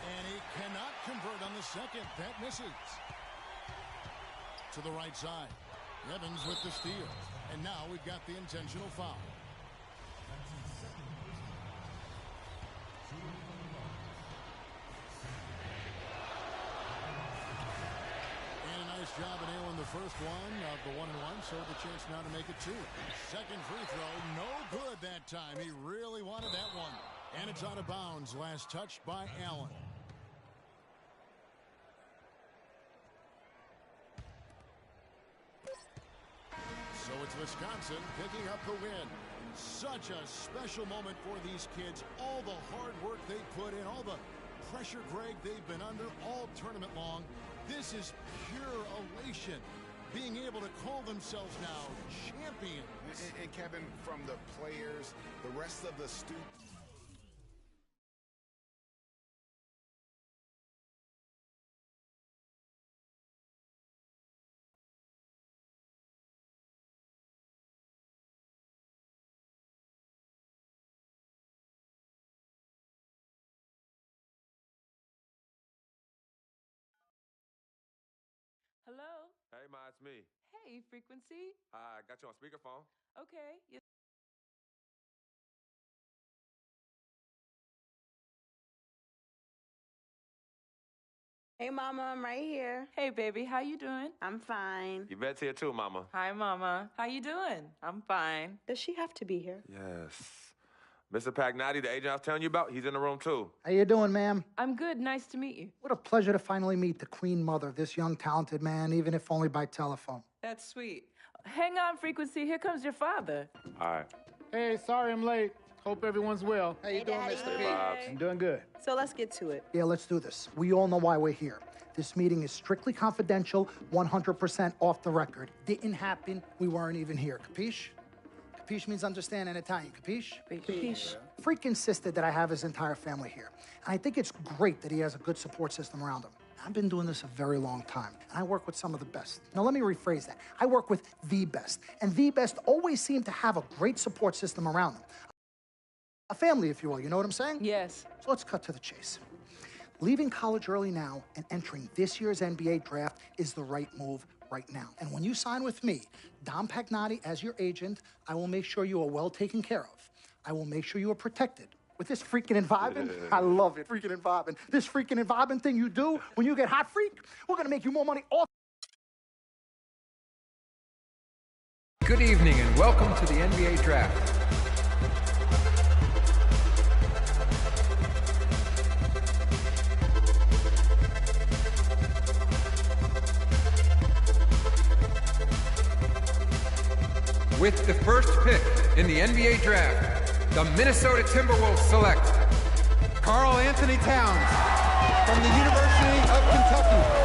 And he cannot convert on the second. That misses. To the right side. Evans with the steal. And now we've got the intentional foul. Job of nailing the first one of the 1-and-1, so the chance now to make it 2. Second free throw, no good that time. He really wanted that one. And it's out of bounds. Last touched by Allen. So it's Wisconsin picking up the win. Such a special moment for these kids. All the hard work they put in, all the pressure, Greg, they've been under all tournament long. This is pure elation, being able to call themselves now champions. And Kevin, from the players, the rest of the students. Hello? Hey, Ma, it's me. Hey, Frequency. I got you on speakerphone. Okay. You Hey, Mama, I'm right here. Hey, baby, how you doing? I'm fine. Yvette's here too, Mama. Hi, Mama. How you doing? I'm fine. Does she have to be here? Yes. Mr. Pagnotti, the agent I was telling you about, he's in the room too. How you doing, ma'am? I'm good. Nice to meet you. What a pleasure to finally meet the queen mother of this young, talented man, even if only by telephone. That's sweet. Hang on, Frequency. Here comes your father. All right. Hey, sorry I'm late. Hope everyone's well. How you doing, Mr. P? I'm doing good. So let's get to it. Yeah, let's do this. We all know why we're here. This meeting is strictly confidential, 100% off the record. Didn't happen. We weren't even here. Capiche? Capiche means understand in Italian. Capiche? Capiche. Freak insisted that I have his entire family here. And I think it's great that he has a good support system around him. I've been doing this a very long time, and I work with some of the best. Now, let me rephrase that. I work with the best, and the best always seem to have a great support system around them. A family, if you will, you know what I'm saying? Yes. So let's cut to the chase. Leaving college early now and entering this year's NBA draft is the right move right now. And when you sign with me, Dom Pagnotti, as your agent, I will make sure you are well taken care of. I will make sure you are protected. With this freaking and vibing, I love it, freaking and vibing. This freaking and vibing thing you do when you get hot, freak, we're gonna make you more money off. Good evening and welcome to the NBA Draft. With the first pick in the NBA Draft, the Minnesota Timberwolves select Karl Anthony Towns from the University of Kentucky.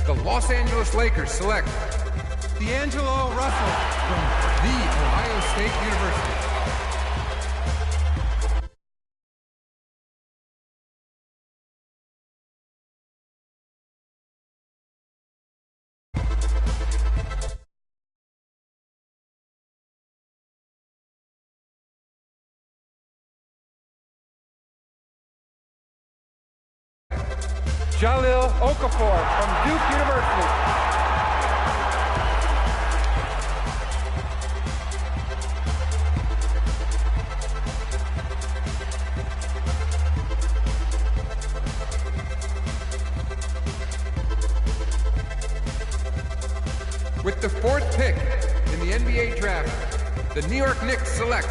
The Los Angeles Lakers select D'Angelo Russell from The Ohio State University. Jahlil Okafor from Duke University. With the fourth pick in the NBA Draft, the New York Knicks select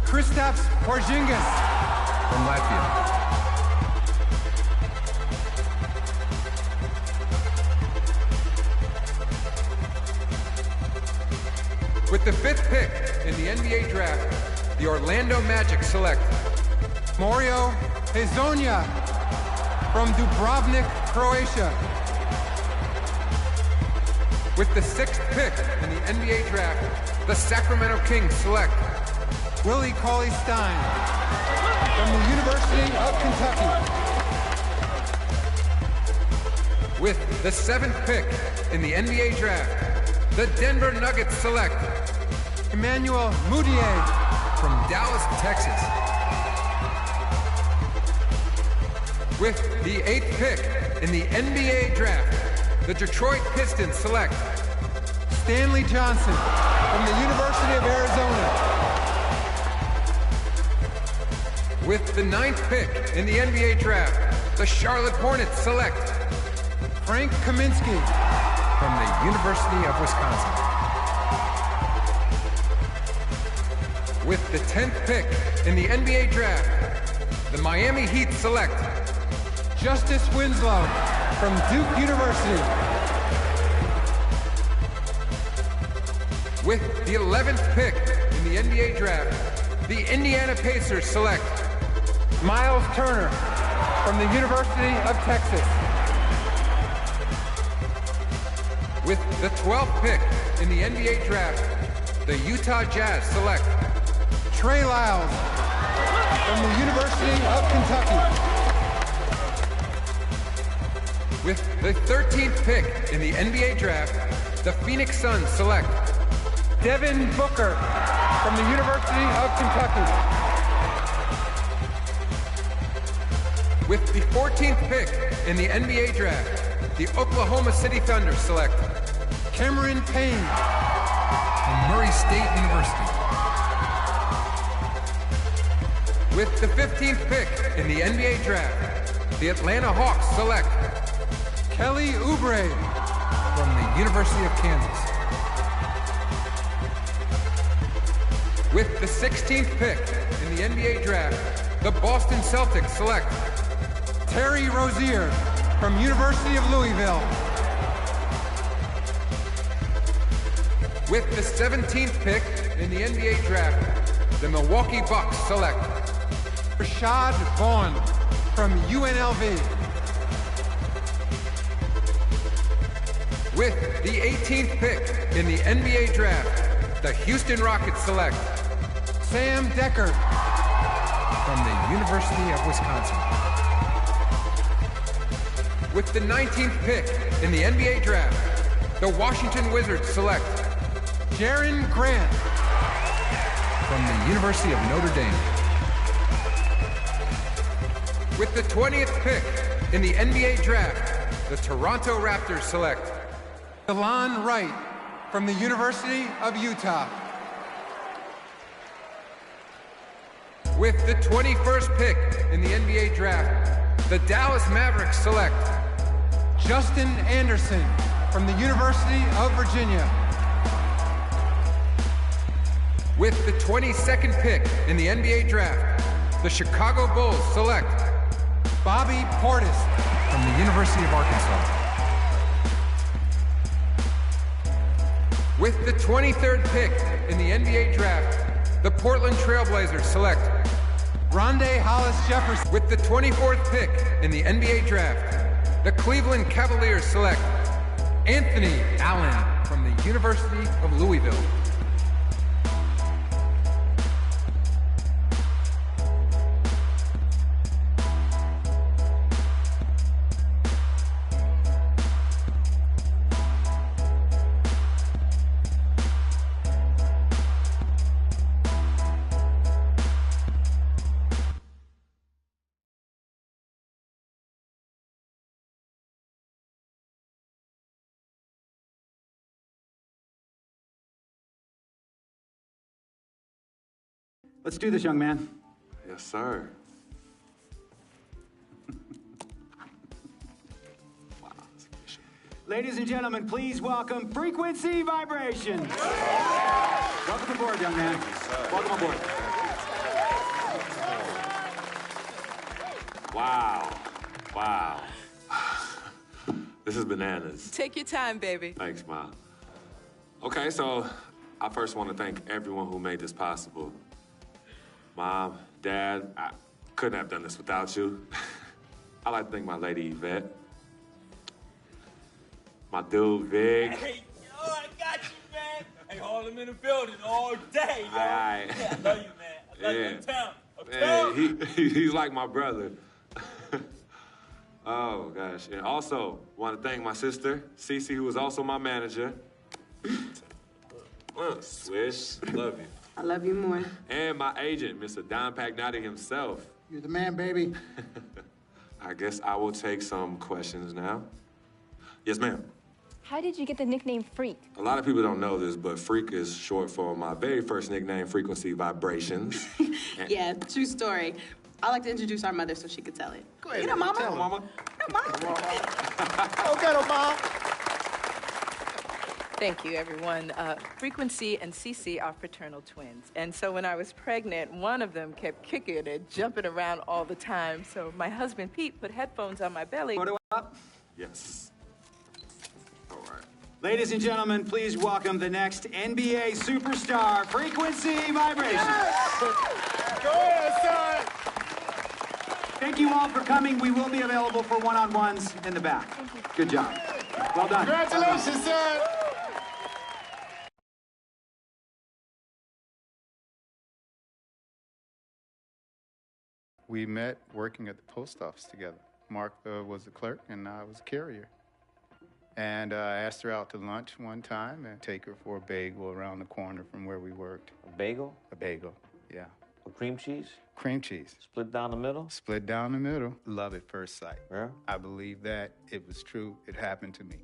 Kristaps Porzingis from Latvia. With the fifth pick in the NBA Draft, the Orlando Magic select Mario Hezonja from Dubrovnik, Croatia. With the sixth pick in the NBA Draft, the Sacramento Kings select Willie Cauley-Stein from the University of Kentucky. With the seventh pick in the NBA Draft, the Denver Nuggets select Emmanuel Mudiay from Dallas, Texas. With the eighth pick in the NBA Draft, the Detroit Pistons select Stanley Johnson from the University of Arizona. With the ninth pick in the NBA Draft, the Charlotte Hornets select Frank Kaminsky from the University of Wisconsin. With the 10th pick in the NBA Draft, the Miami Heat select Justice Winslow from Duke University. With the 11th pick in the NBA Draft, the Indiana Pacers select Miles Turner from the University of Texas. With the 12th pick in the NBA Draft, the Utah Jazz select Trey Lyles from the University of Kentucky. With the 13th pick in the NBA Draft, the Phoenix Suns select Devin Booker from the University of Kentucky. With the 14th pick in the NBA draft, the Oklahoma City Thunder select Cameron Payne from Murray State University. With the 15th pick in the NBA draft, the Atlanta Hawks select Kelly Oubre from the University of Kansas. With the 16th pick in the NBA draft, the Boston Celtics select Terry Rozier from University of Louisville. With the 17th pick in the NBA draft, the Milwaukee Bucks select Rashad Vaughn from UNLV. With the 18th pick in the NBA draft, the Houston Rockets select Sam Decker from the University of Wisconsin. With the 19th pick in the NBA draft, the Washington Wizards select Jaren Grant from the University of Notre Dame. With the 20th pick in the NBA draft, the Toronto Raptors select Delon Wright from the University of Utah. With the 21st pick in the NBA draft, the Dallas Mavericks select Justin Anderson from the University of Virginia. With the 22nd pick in the NBA draft, the Chicago Bulls select Bobby Portis from the University of Arkansas. With the 23rd pick in the NBA draft, the Portland Trailblazers select Rondé Hollis Jefferson. With the 24th pick in the NBA draft, the Cleveland Cavaliers select Anthony Allen from the University of Louisville. Let's do this, young man. Yes, sir. Ladies and gentlemen, please welcome Frequency Vibrations. Welcome aboard, young man. Welcome aboard. Wow. Wow. This is bananas. Take your time, baby. Thanks, Mom. Okay, so I first want to thank everyone who made this possible. Mom, Dad, I couldn't have done this without you. I'd like to thank my lady, Yvette. My dude, Vic. Hey, yo, I got you, man. Hey, Harlem in the building all day, yo. Aye. Yeah, I love you, man. I love you in town. Man, he's like my brother. Oh, gosh. And also, want to thank my sister, Cece, who is also my manager. Swish, love you. I love you more. And my agent, Mr. Don Pagnotti himself. You're the man, baby. I guess I will take some questions now. Yes, ma'am. How did you get the nickname Freak? A lot of people don't know this, but Freak is short for my very first nickname, Frequency Vibrations. Yeah, true story. I like to introduce our mother so she could tell it. Go ahead. You know, Mama. Tell her, Mama. No, Mama. Okay, Mama. Thank you, everyone. Frequency and Cece are fraternal twins. And so when I was pregnant, one of them kept kicking and jumping around all the time. So my husband, Pete, put headphones on my belly. Photo up. Yes. All right. Ladies and gentlemen, please welcome the next NBA superstar, Frequency Vibrations. Go ahead, son. Thank you all for coming. We will be available for one-on-ones in the back. Good job. Well done. Congratulations, son. We met working at the post office together. Mark was the clerk, and I was a carrier. And I asked her out to lunch one time and take her for a bagel around the corner from where we worked. A bagel? A bagel, yeah. With cream cheese? Cream cheese. Split down the middle? Split down the middle. Love at first sight. Yeah? I believe that it was true. It happened to me.